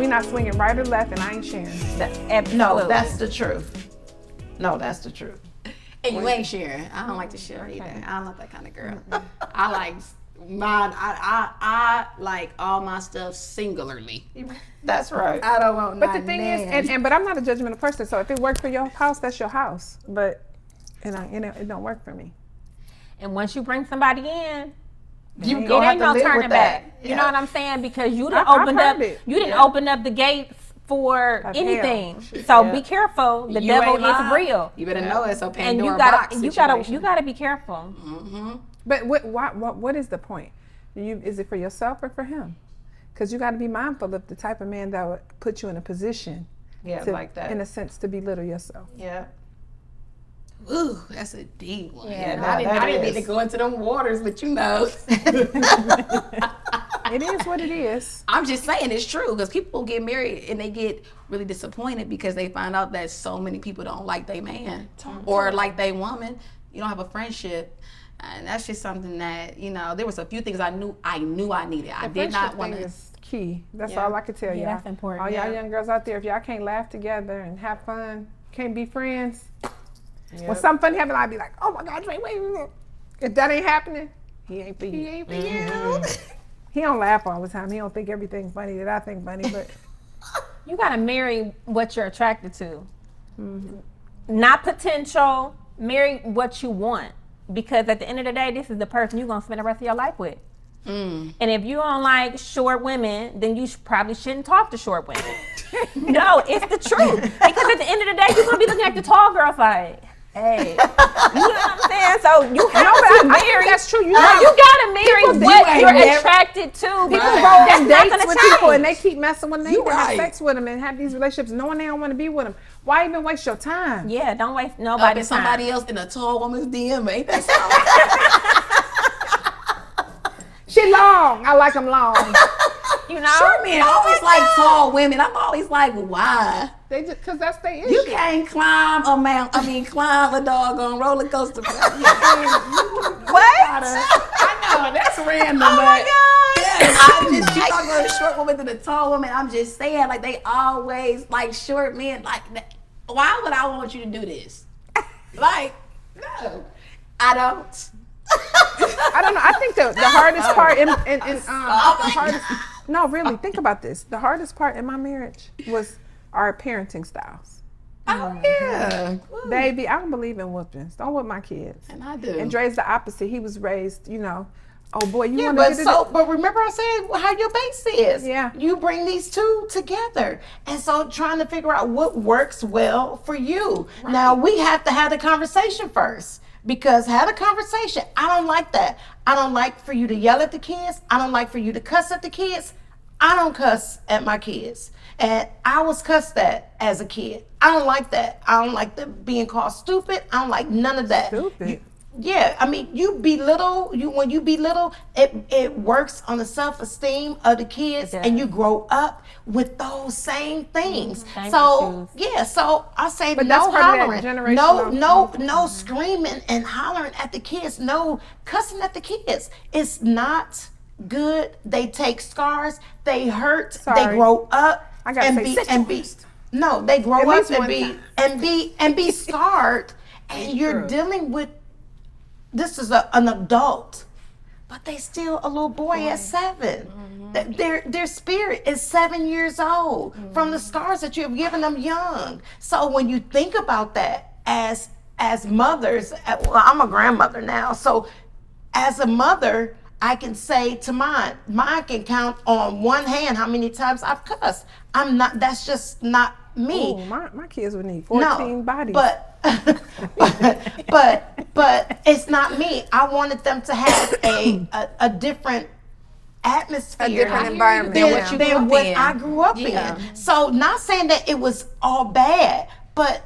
We not swinging right or left, and I ain't sharing. No, that's the truth. No, that's the truth. And you ain't sharing. I don't like to share either. I'm not that kind of girl. I like mine. I like all my stuff singularly. That's right. I don't want. But the thing is, but I'm not a judgmental person. So if it works for your house, that's your house. But it don't work for me. And once you bring somebody in, You it gonna have ain't to no live turning with back. that. You know what I'm saying? Because you didn't I've open heard up. it. You didn't open up the gates for Of anything. hell. So Yeah. be careful. The You devil ain't is lying. real. You better know it's a And Pandora you box gotta situation. you gotta be careful. Mm-hmm. But what is the point? Is it for yourself or for him? Because you got to be mindful of the type of man that would put you in a position, like that. in a sense, to belittle yourself. Yeah. Ooh, that's a deep one. Yeah, no, I that didn't is. need to go into them waters, but you know. It is what it is. I'm just saying it's true because people get married and they get really disappointed because they find out that so many people don't like their man or like their woman. You don't have a friendship. And that's just something that, there was a few things I knew I needed. I did not want to. Is key. That's Yeah. all I could tell you. That's important. All y'all Yeah. young girls out there, if y'all can't laugh together and have fun, can't be friends. When something funny happens, I'd be like, oh my God, wait a minute. If that ain't happening, he ain't for you. He ain't for you. He don't laugh all the time. He don't think everything funny that I think funny, but You gotta marry what you're attracted to. Not potential. Marry what you want. Because at the end of the day, this is the person you're gonna spend the rest of your life with. And if you don't like short women, then you probably shouldn't talk to short women. No, it's the truth. Because at the end of the day, you're gonna be looking at the tall girl side. Hey, you know what I'm saying? So you have to I think marry. that's true. You gotta marry what ain't you're never- attracted to. People Right. go That's on not dates gonna with people and they change. keep messing with them. They You have right. sex with them and have these relationships knowing they don't want to be with them. Why even waste your time? Yeah, don't waste Up nobody's in somebody time. else in a tall woman's DM, ain't that so? She long. I like them long. You know? Short men always like tall women. I'm always like, why? They just because that's their issue. You can't climb climb a doggone roller coaster. What? I know, that's random. Oh my God. Yeah, I'm just, you talking about a short woman to the tall woman. I'm just saying, like, they always like short men. Like, why would I want you to do this? Like, no, I don't. I don't know. I think the hardest part no, really, think about this. The hardest part in my marriage was our parenting styles. Oh yeah, Baby, I don't believe in whoopings. Don't whip my kids. and I do. And Dre's the opposite. He was raised, oh boy, you Yeah, want to but remember I said how your base is. Yeah. You bring these two together. And so trying to figure out what works well for you. Right. Now we have to have the conversation first. Because have a conversation. I don't like that. I don't like for you to yell at the kids. I don't like for you to cuss at the kids. I don't cuss at my kids. And I was cussed at as a kid. I don't like that. I don't like being called stupid. I don't like none of that. Stupid. Yeah, I mean, when you belittle, it works on the self-esteem of the kids, and you grow up with those same things. Same So issues. so I say But no that's part of hollering, that generational- no screaming and hollering at the kids, no cussing at the kids. It's not good. They take scars, they hurt, Sorry. they grow up I gotta and say be sick and be first. no, they grow At up least and one be time. and be scarred, and you're true. dealing with. This is an adult, but they still a little boy at 7. Their spirit is 7 years old from the scars that you have given them young. So when you think about that as mothers, well, I'm a grandmother now, so as a mother, I can say to mine can count on one hand how many times I've cussed. That's just not me. Oh, my kids would need 14 bodies. But it's not me. I wanted them to have a different atmosphere, A different environment than what I grew up in. So not saying that it was all bad, but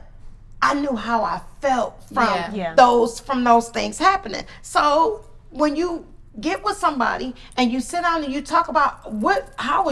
I knew how I felt from those things happening. So when you get with somebody and you sit down and you talk about how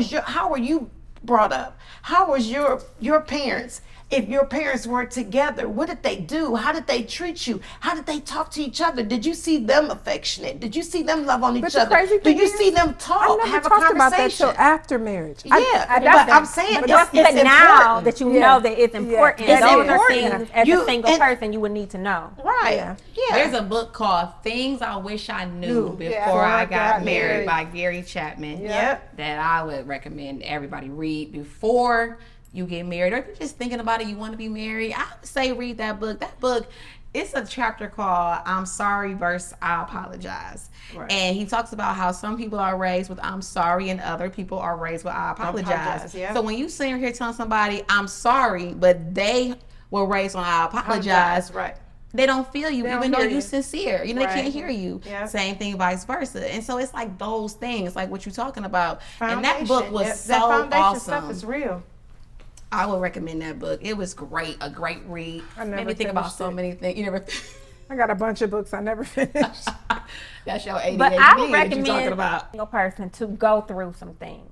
were you brought up? How was your parents? if your parents weren't together? What did they do? How did they treat you? How did they talk to each other? Did you see them affectionate? Did you see them love on each the other? crazy Do thing you is, see them I talk, never have a talked about that conversation? till after marriage. Yeah, but I'm saying But it's now important. that you Yeah. know that it's important, It's those are important. things as You- a single and- person you would need to know. Right. Yeah. Yeah. There's a book called Things I Wish I Knew Before Yeah. I Got Got Married married. by Gary Chapman. Yep. That I would recommend everybody read before you get married, or if you're just thinking about it, you want to be married. I would say read that book. That book, it's a chapter called I'm Sorry versus I Apologize. Right. And he talks about how some people are raised with I'm sorry and other people are raised with I apologize. yeah. So when you sit here telling somebody I'm sorry, but they were raised on I apologize, Right. they don't feel you, don't even though hear you're you. sincere. You know, Right. they can't hear you. Yeah. Same thing, vice versa. And so it's like those things, like what you're talking about. And that Foundation. book was Yep. so that foundation awesome. stuff is real. I would recommend that book. It was great, a great read. I Made never me think about finished so it. many things. You never. I got a bunch of books I never finished. That's your ADHD But I would that recommend you're talking about. a single person to go through some things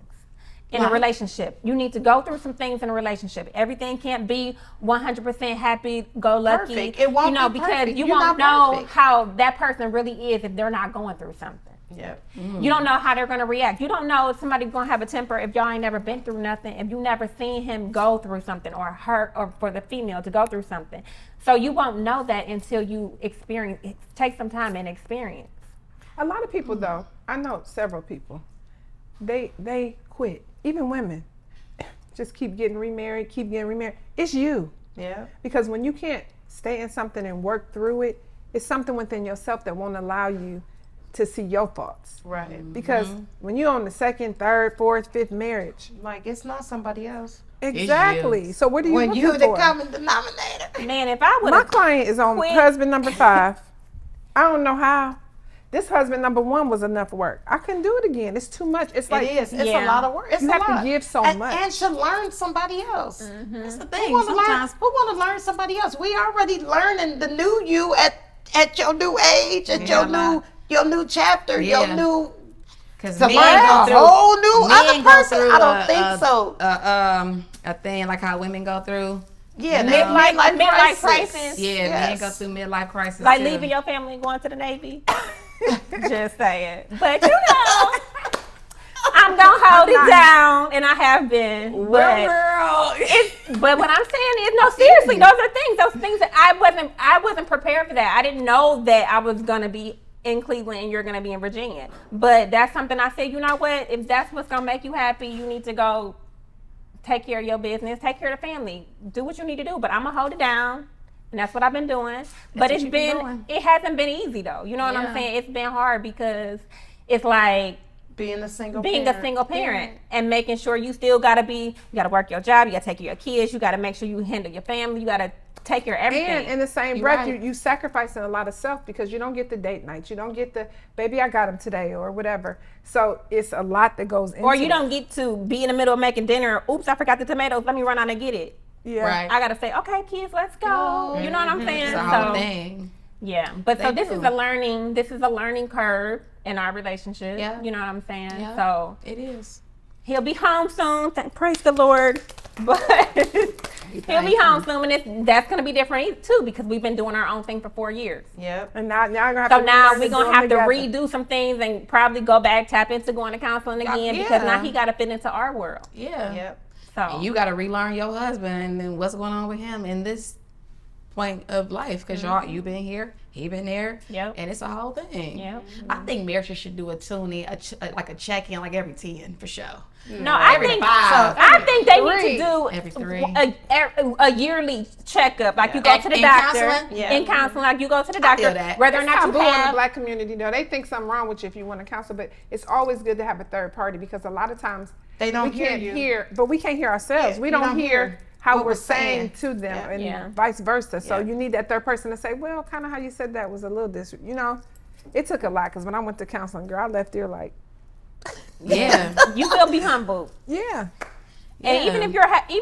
in Why? a relationship. You need to go through some things in a relationship. Everything can't be 100% happy, go lucky. Perfect. It won't be because perfect. you You're won't not know perfect. how that person really is if they're not going through something. Yep. You don't know how they're going to react. You don't know if somebody's going to have a temper if y'all ain't never been through nothing, if you never seen him go through something, or her, or for the female to go through something. So you won't know that until you experience, take some time and experience. A lot of people, though, I know several people, they quit. Even women just keep getting remarried, keep getting remarried. It's you. Yeah. Because when you can't stay in something and work through it, it's something within yourself that won't allow you to see your faults. Right. Because when you're on the second, third, fourth, fifth marriage, Like it's not somebody else. exactly. So what are you When looking you the for? common denominator. Man, if I would My have client is on quit. husband number 5. I don't know how. This husband number 1 was enough work. I couldn't do it again. It's too much. It's like It is. It's Yeah. a lot of work. It's You a have to lot. give so and, much. And should learn somebody else. That's the Who thing. want to learn? Sometimes Who want to learn somebody else? We already learning the new you at your new age, at Yeah, your new chapter, your Yeah. new. because To men learn go a through whole new men other go person? through I don't think so. A thing like how women go through. Yeah, No. midlife crisis. Yeah, men Yes. go through midlife crisis. Like too. leaving your family and going to the Navy. Just say it. But you know, I'm gonna hold it down, and I have been. But Girl. but what I'm saying is, no, seriously, those things that I wasn't prepared for that. I didn't know that I was gonna be in Cleveland and you're gonna be in Virginia. But that's something I said, you know what? If that's what's gonna make you happy, you need to go take care of your business, take care of the family, do what you need to do. But I'm gonna hold it down. And that's what I've been doing. But what you've been doing. it hasn't been easy though. You know what I'm Yeah. saying? It's been hard because it's like Being a single being parent. a single parent and making sure you still you gotta work your job, you gotta take care of your kids, you gotta make sure you handle your family, you gotta take care of everything. And in the same You're breath, right. you sacrificing a lot of self because you don't get the date nights. You don't get the, baby, I got him today or whatever. So it's a lot that goes into or you it. don't get to be in the middle of making dinner. Oops, I forgot the tomatoes. Let me run out and get it. Yeah. Right. I gotta say, okay, kids, let's go. You know what I'm saying? It's the whole thing. Yeah, but so They this do. is a learning curve in our relationship. Yeah. You know what I'm saying? Yeah. So It is. he'll be home soon. Praise the Lord. But he'll be home soon, and that's gonna be different too because we've been doing our own thing for 4 years. Yep. And now I'm gonna have So to now relearn we're do gonna them have to together. redo some things and probably go back, tap into going to counseling again because now yeah. he got to fit into our world. Yeah. Yep. So And you got to relearn your husband and then what's going on with him in this point of life because you've been here, he been there, Yep. and it's a whole thing. Yep. I think marriages should do a tuning, like a check-in, like every 10 for sure. no, I Every think 5. I think they need Three. to do Every 3. a yearly checkup, like you go to the In doctor counseling? Yeah. in counseling, like you go to the I doctor, feel that. whether or It's not you taboo in the have. black community, though. They think something wrong with you if you want to counsel, but it's always good to have a third party because a lot of times They don't we hear can't you. hear, but we can't hear ourselves. Yeah, we you don't don't hear hear how what we're we're saying saying. to them, Yeah. and Yeah. vice versa. So Yeah. you need that third person to say, well, kind of how you said that was a little you know. It took a lot because when I went to counseling, girl, I left there like, Yeah. You will be humbled. yeah. And Yeah. even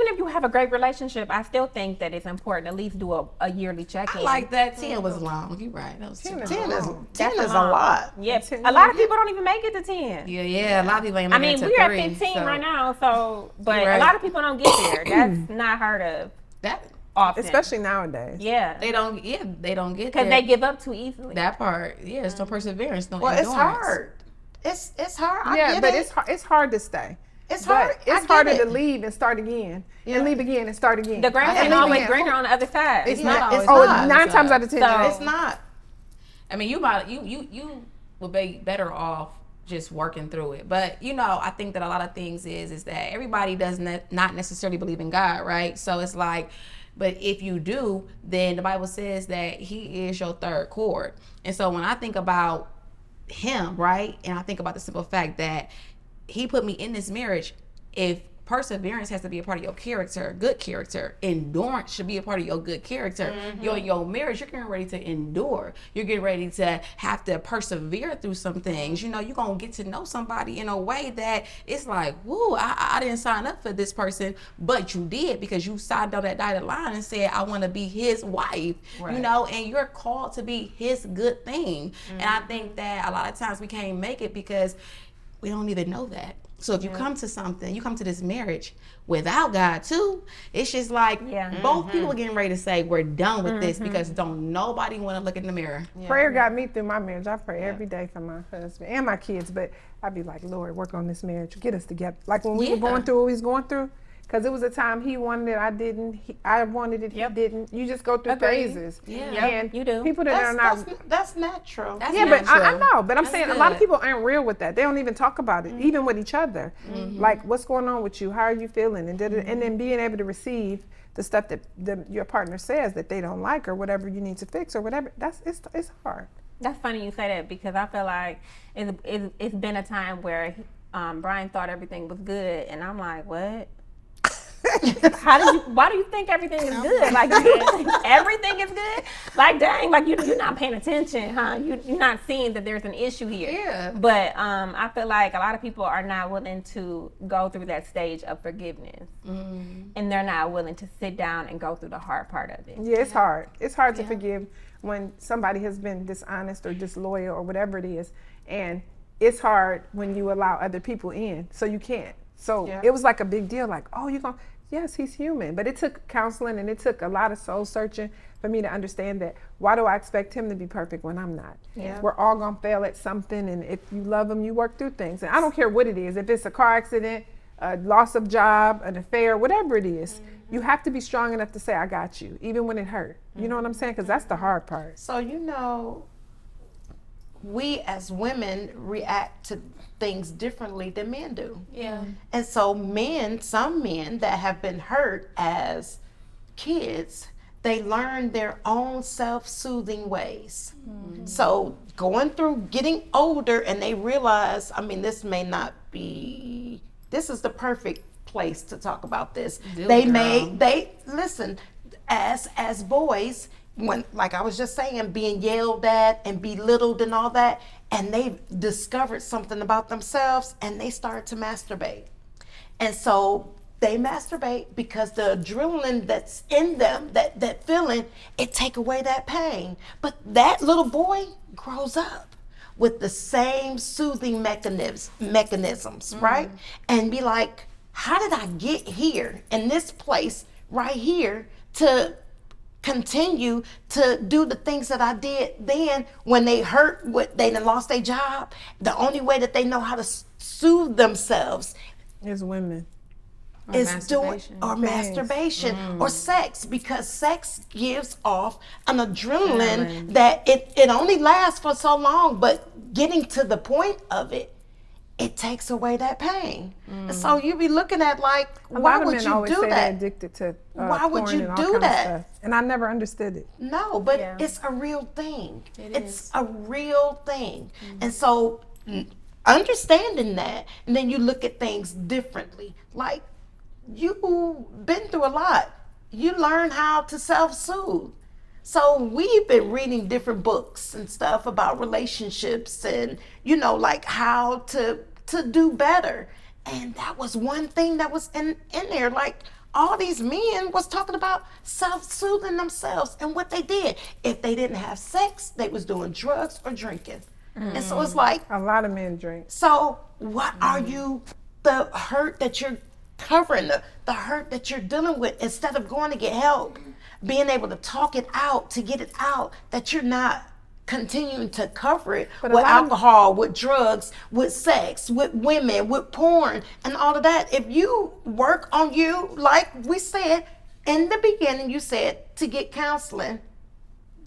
if you have a great relationship, I still think that it's important to at least do a yearly check-in. I like that. 10 was long. You're right. That was 10 too is long. 10 is, long. 10 That's is a long. lot. Yep. 10 A lot of people don't even make it to 10. Yeah. A lot of people ain't I making mean, it to we're 3. at 15 so. right now, so but You're a right. lot of people don't get there. That's not heard of. That often. Especially nowadays. Yeah. they don't get Because that, they give up too easily. that part. Yeah, it's no perseverance, no Well, endurance. it's hard. It's hard. I Yeah, get but it. it's hard to stay. It's But hard. I it's get harder it. to leave and start again, and leave again and start again. The grass And ain't leave always again. greener on the other side. It's Yeah, not. it's Oh, not. 9 times out of 10. So- It's not. I mean, you would be better off just working through it. But I think that a lot of things is that everybody does not necessarily believe in God, right? So it's like, but if you do, then the Bible says that He is your third cord. And so when I think about Him, right, and I think about the simple fact that He put me in this marriage, if perseverance has to be a part of your character, good character. Endurance should be a part of your good character. Your marriage, you're getting ready to endure. You're getting ready to have to persevere through some things. You're going to get to know somebody in a way that it's like, woo, I didn't sign up for this person, but you did because you signed on that dotted line and said, I want to be his wife, and you're called to be his good thing. And I think that a lot of times we can't make it because we don't even know that. So if you come to something, you come to this marriage without God too, it's just like both people are getting ready to say, we're done with this because don't nobody want to look in the mirror. Prayer got me through my marriage. I pray every day for my husband and my kids, but I'd be like, Lord, work on this marriage, get us together. Like when we were going through what we was going through, because it was a time he wanted it, I didn't. I wanted it, he didn't. You just go through phases. Yeah. And You do. people that are not. That's natural. That's Yeah, but I natural. know. But I'm saying a lot of good. people aren't real with that. They don't even talk about it, even with each other. Like, what's going on with you? How are you feeling? And and then being able to receive the stuff that your partner says that they don't like or whatever you need to fix or whatever. It's hard. That's funny you say that because I feel like it's been a time where Brian thought everything was good, and I'm like, what? Why do you think everything is good? Like, everything is good? Like, dang, like you're not paying attention, huh? You're not seeing that there's an issue here. Yeah. But I feel like a lot of people are not willing to go through that stage of forgiveness. And they're not willing to sit down and go through the hard part of it. Yeah, it's hard. It's hard to forgive when somebody has been dishonest or disloyal or whatever it is. And it's hard when you allow other people in, so you can't. So it was like a big deal, like, oh, yes, he's human. But it took counseling and it took a lot of soul searching for me to understand that why do I expect him to be perfect when I'm not? Yeah. We're all going to fail at something, and if you love him, you work through things. And I don't care what it is. If it's a car accident, a loss of job, an affair, whatever it is, you have to be strong enough to say, I got you, even when it hurt. You know what I'm saying? Because that's the hard part. So, we as women react to things differently than men do. Yeah. And so some men that have been hurt as kids, they learn their own self-soothing ways. So going through getting older and they realize, this may not be, this is the perfect place to talk about this. They listen, as boys, when, like I was just saying, being yelled at and belittled and all that, and they've discovered something about themselves and they start to masturbate. And so they masturbate because the adrenaline that's in them, that feeling, it take away that pain. But that little boy grows up with the same soothing mechanisms, right? And be like, how did I get here in this place right here to continue to do the things that I did then when they hurt, they done lost their job? The only way that they know how to soothe themselves As women. is doing masturbation or sex, because sex gives off an adrenaline that it only lasts for so long, but getting to the point of it takes away that pain. And so you be looking at like, why would you do say they're that? addicted to Why would porn you and all do kind of that? stuff. And I never understood it. No, but it's a real thing. It's a real thing. And so understanding that, and then you look at things differently. Like, you've been through a lot. You learn how to self-soothe. So we've been reading different books and stuff about relationships and, like how to do better. And that was one thing that was in there. Like, all these men was talking about self-soothing themselves and what they did. If they didn't have sex, they was doing drugs or drinking. And so it's like, A lot of men drink. so what are you, the hurt that you're covering the hurt that you're dealing with instead of going to get help, being able to talk it out, to get it out, that you're not continuing to cover it with alcohol, with drugs, with sex, with women, with porn, and all of that. If you work on you, like we said in the beginning, you said to get counseling,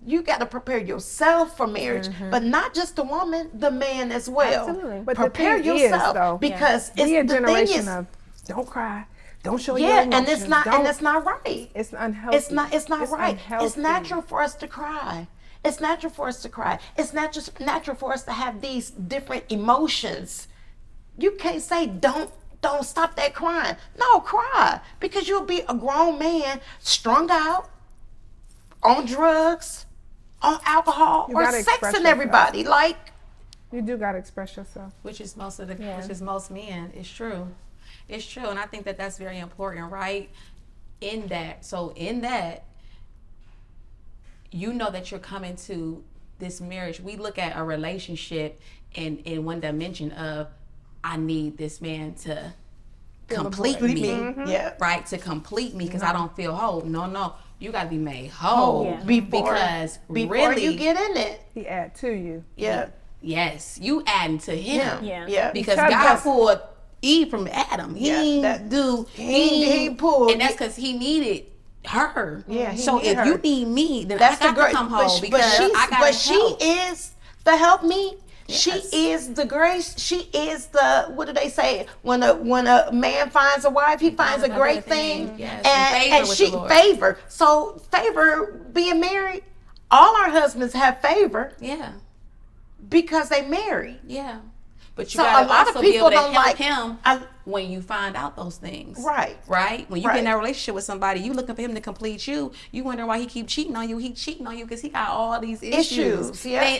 you got to prepare yourself for marriage, but not just the woman, the man as well. Absolutely. But prepare the thing yourself is, though, because we a it's the thing generation is, of don't cry, don't show your yeah, emotions. and it's not right. It's unhealthy. It's not right. Unhealthy. It's natural for us to cry. It's natural for us to cry. It's not just natural for us to have these different emotions. You can't say don't stop that crying. No, cry, because you'll be a grown man strung out on drugs, on alcohol, You or gotta express sexing yourself. everybody. Like, You do gotta express yourself. Which is most men. It's true. It's true. And I think that that's very important, right? In that, you know that you're coming to this marriage. We look at a relationship in one dimension of, I need this man to complete me, yeah, right? To complete me, because I don't feel whole. No, you got to be made whole before really you get in it. He add to you. Yeah, yes, you adding to him. yeah. Because Because God that's- pulled Eve from Adam. He He pulled, and that's because he needed her. Yeah, he so needed if her. you need me, then That's I got the great. to come home because I got but to she help. is the help me. She Yes. is the grace. She is the, what do they say? When a man finds a wife, he finds a great thing. Yes. And favor with she the Lord. favor. So favor, being married, all our husbands have favor Yeah, because they married. yeah. But you So got a to lot also of be people able to don't help like him I- when you find out those things. Right. Right? When you get in Right. that relationship with somebody, you looking for him to complete you. You wondering why he keep cheating on you. He cheating on you because he got all these issues. yeah.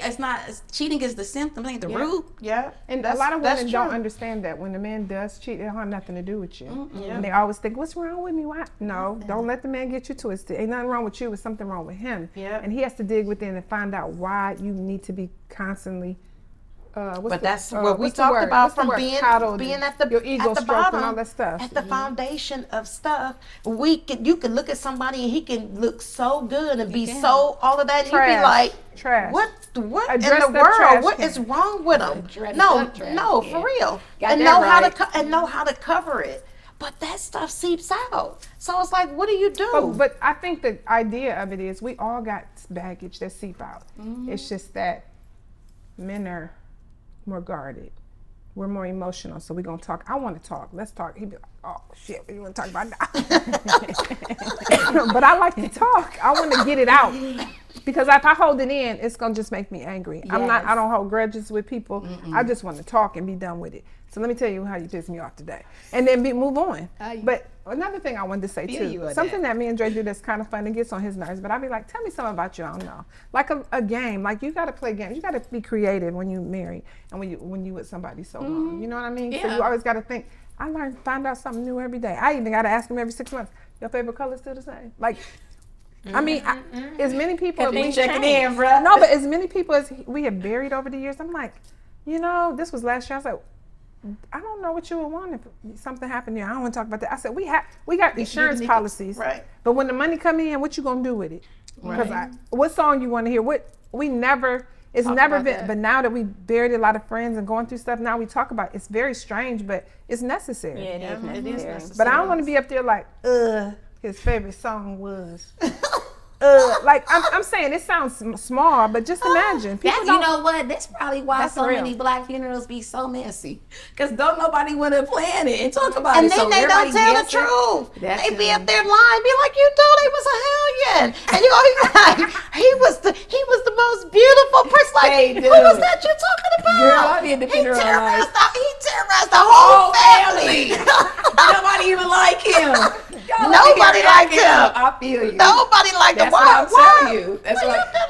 Cheating is the symptom, it ain't the root. Yeah. And a lot of women don't understand that when the man does cheat, it don't have nothing to do with you. And they always think, what's wrong with me? Why? No, don't let the man get you twisted. Ain't nothing wrong with you. It's something wrong with him. Yeah. And he has to dig within and find out why you need to be constantly. But that's what we what's the talked word? about What's the from word? being Coddled being and at the your ego at the stroked bottom, and all that stuff. at the foundation of stuff. You can look at somebody and he can look so good and be so all of that. And you be Trash. like, Trash. what A in the dressed up world? trash What can. is wrong with them? dressed No, up trash no, can. for real. Got And that know how right. to know how to cover it. But that stuff seeps out. So it's like, what do you do? But I think the idea of it is we all got baggage that seep out. It's just that men are more guarded. We're more emotional, so we're gonna talk. I want to talk. Let's talk. He'd be like, "Oh shit, what do you want to talk about now?" But I like to talk. I want to get it out because if I hold it in, it's gonna just make me angry. I don't hold grudges with people. I just want to talk and be done with it. So let me tell you how you pissed me off today, and then move on. But another thing I wanted to say too, something that me and Dre do that's kind of fun and gets on his nerves. But I'd be like, tell me something about you I don't know, like a game. Like you got to play games. You got to be creative when you marry and when you with somebody so long. You know what I mean? So you always got to think. Find out something new every day. I even got to ask him every 6 months. Your favorite color still the same? Like. I mean, as many people as we checking in, bro. No, but as many people as we have buried over the years, I'm like, this was last year. I was like, I don't know what you would want if something happened here. I don't want to talk about that. I said, we got insurance policies, right. But when the money come in, what you gonna do with it? Because what song you want to hear? It's never been. that. But now that we buried a lot of friends and going through stuff, now we talk about it. It's very strange, but it's necessary. Yeah, it is necessary. But I don't want to be up there like, his favorite song was. Like I'm saying, it sounds small, but just imagine. People You know what? That's probably why That's so real. many black funerals be so messy. Because don't nobody want to plan it and talk about And it. then So they don't everybody tell the guessing. truth. That's They be it. up there lying, be like, you thought he was a hellion. And you go, he was the most beautiful person. Like, They who do. was that you're talking about? Girl, I be in the he funeral terrorized like- he terrorized the whole family. Nobody even like him. Y'all Nobody like liked him. I feel you. Nobody liked him. That's what I'm Why? telling you. That's Why what you I- up there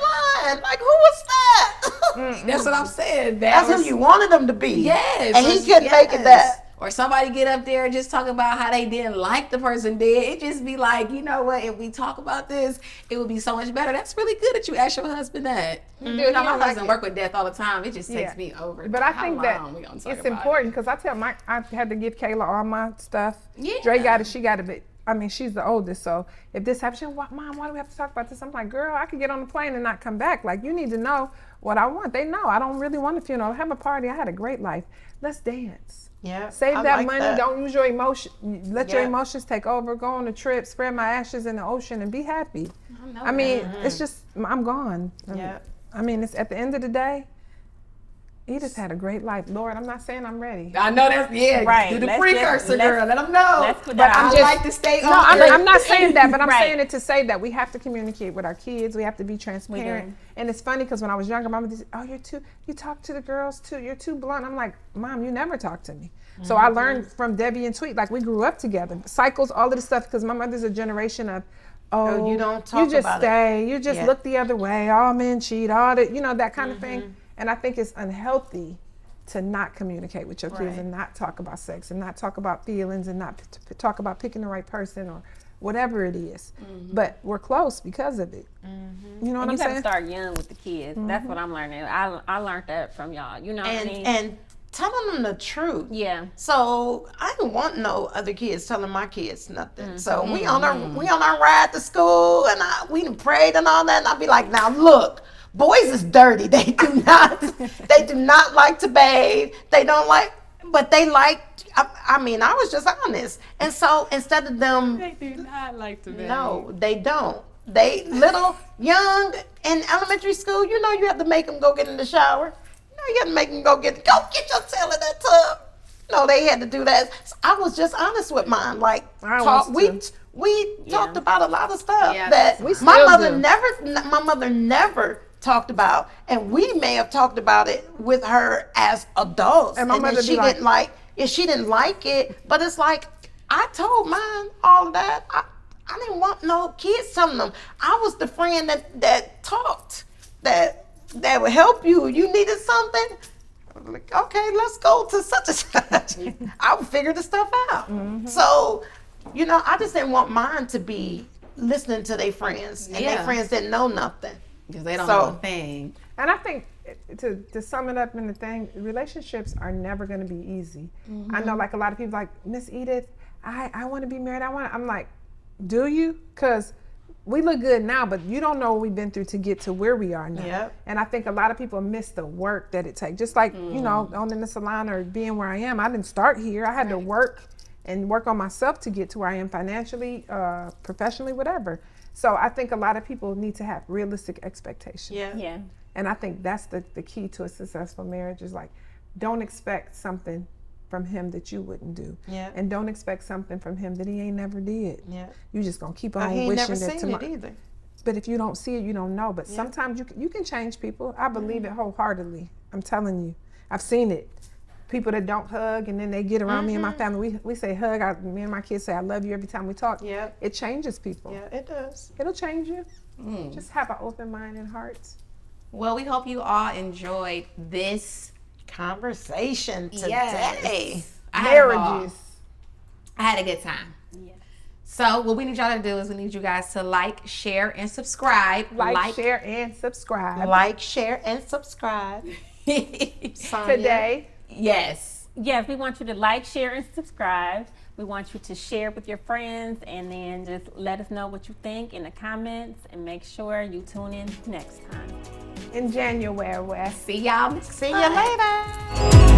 lying? Like, who was that? That's what I'm saying. That's who you wanted him to be. Yes. And he couldn't make it that. or somebody get up there and just talk about how they didn't like the person dead, it just be like, you know what, if we talk about this, it would be so much better. That's really good that you asked your husband that. You know, my husband work with death all the time. It just takes me over. But I think that it's important because I had to give Kayla all my stuff. Yeah. Dre got it, she got it, but I mean, she's the oldest, so if this happens, Mom, why do we have to talk about this? I'm like, girl, I could get on the plane and not come back. Like, you need to know what I want. They know I don't really want a funeral. Have a party. I had a great life. Let's dance. Yeah. Save I that like money. that. Don't use your emotion. Let your Yeah. emotions take over. Go on a trip. Spread my ashes in the ocean and be happy. I mean, it's just, I'm gone. Yeah. I mean, it's at the end of the day, Edith had a great life. Lord, I'm not saying I'm ready. I know that's, Right. do the Let's precursor, just- girl. Let them know. let's put But that I out. like to stay No, on. I'm not saying that, but I'm Right. saying it to say that we have to communicate with our kids. We have to be transparent. And it's funny because when I was younger, Mama would say, "Oh, you talk to the girls too. You're too blunt." I'm like, "Mom, you never talk to me." So I learned from Debbie and Tweet. Like, we grew up together. Cycles, all of this stuff, because my mother's a generation of, oh, you don't talk you just about it. stay. You just Yeah. look the other way. All men cheat. All that, that kind of thing. And I think it's unhealthy to not communicate with your kids Right. and not talk about sex and not talk about feelings and not talk about picking the right person or whatever it is. But we're close because of it. You know what And I'm you got to saying? start young with the kids. That's what I'm learning. I learned that from y'all. You know what I mean? And telling them the truth. Yeah. So I don't want no other kids telling my kids nothing. So we on our ride to school, and we done prayed and all that. And I'll be like, now look, boys is dirty. They do not like to bathe. They don't like, but they like. I mean, I was just honest. And so instead of them, They do not like to be. no, they don't. They little, young, in elementary school, you have to make them go get in the shower. You have to make them go get your tail in that tub. No, they had to do that. So I was just honest with mine. Like, we talked about a lot of stuff that my mother never talked about, and we may have talked about it with her as adults. And my mother she didn't like. If she didn't like it, but it's like I told mine all of that. I didn't want no kids telling them. I was the friend that talked, that would help you. You needed something. I'm like, okay, let's go to such and such. I would figure the stuff out. So, I just didn't want mine to be listening to their friends, and their friends didn't know nothing Because they don't know a thing. And I think to sum it up in the thing, relationships are never going to be easy. I know, like, a lot of people like, Miss Edith, I want to be married. I'm like, do you? Because we look good now, but you don't know what we've been through to get to where we are now. Yep. And I think a lot of people miss the work that it takes. Just like, owning the salon or being where I am, I didn't start here. I had to work on myself to get to where I am financially, professionally, whatever. So I think a lot of people need to have realistic expectations. Yeah. And I think that's the key to a successful marriage is like, don't expect something from him that you wouldn't do. Yeah. And don't expect something from him that he ain't never did. Yeah. You just gonna keep But on he ain't wishing never that seen tomorrow. it either. But if you don't see it, you don't know. But sometimes you can change people. I believe it wholeheartedly. I'm telling you. I've seen it. People that don't hug and then they get around me and my family. We say hug. Me and my kids say I love you every time we talk. Yeah. It changes people. Yeah, it does. It'll change you. Just have an open mind and heart. Well, we hope you all enjoyed this Conversation today. Yes. I had a ball. Marriages. I had a good time. Yeah. So what we need y'all to do is we need you guys to like, share, and subscribe. Like, share, and subscribe. Like, share, and subscribe. Sonia. Today. Yes. Yes, we want you to like, share, and subscribe. We want you to share with your friends, and then just let us know what you think in the comments, and make sure you tune in next time. In January. See y'all next See you time. later.